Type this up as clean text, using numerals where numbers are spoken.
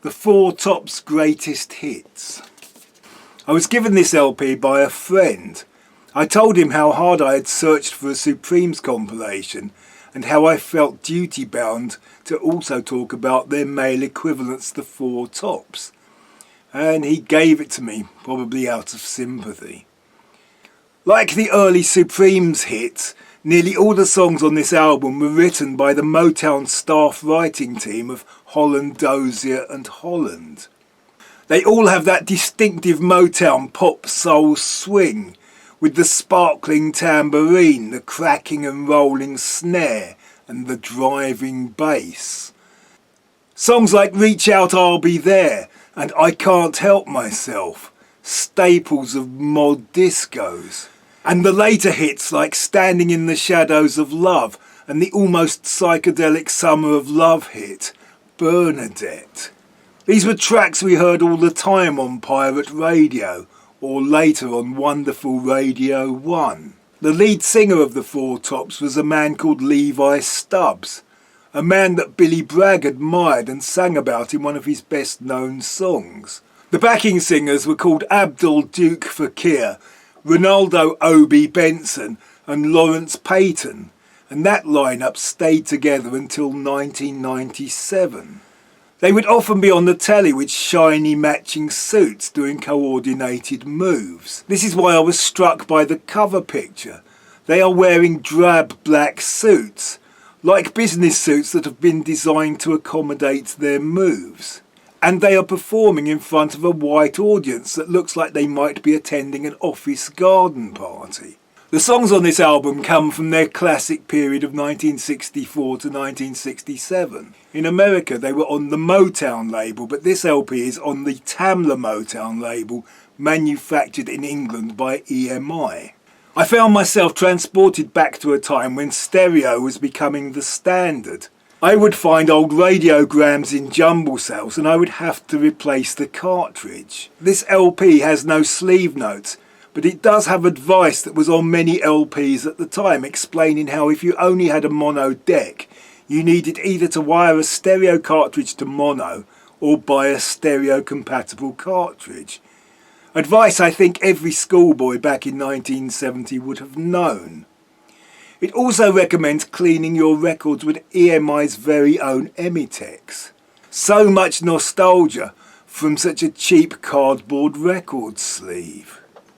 The Four Tops Greatest Hits. I was given this LP by a friend. I told him how hard I had searched for a Supremes compilation and how I felt duty bound to also talk about their male equivalents, the Four Tops. And he gave it to me, probably out of sympathy. Like the early Supremes hits, nearly all the songs on this album were written by the Motown staff writing team of Holland, Dozier and Holland. They all have that distinctive Motown pop soul swing, with the sparkling tambourine, the cracking and rolling snare and the driving bass. Songs like Reach Out I'll Be There and I Can't Help Myself, staples of mod discos. And the later hits like Standing in the Shadows of Love and the almost psychedelic Summer of Love hit, Bernadette. These were tracks we heard all the time on pirate radio, or later on Wonderful Radio 1. The lead singer of the Four Tops was a man called Levi Stubbs, a man that Billy Bragg admired and sang about in one of his best known songs. The backing singers were called Abdul Duke Fakir, Ronaldo Obi Benson and Lawrence Payton, and that lineup stayed together until 1997. They would often be on the telly with shiny matching suits doing coordinated moves. This is why I was struck by the cover picture. They are wearing drab black suits, like business suits that have been designed to accommodate their moves. And they are performing in front of a white audience that looks like they might be attending an office garden party. The songs on this album come from their classic period of 1964 to 1967. In America they were on the Motown label, but this LP is on the Tamla Motown label, manufactured in England by EMI. I found myself transported back to a time when stereo was becoming the standard. I would find old radiograms in jumble sales and I would have to replace the cartridge. This LP has no sleeve notes, but it does have advice that was on many LPs at the time, explaining how if you only had a mono deck, you needed either to wire a stereo cartridge to mono or buy a stereo compatible cartridge. Advice I think every schoolboy back in 1970 would have known. It also recommends cleaning your records with EMI's very own Emitex. So much nostalgia from such a cheap cardboard record sleeve.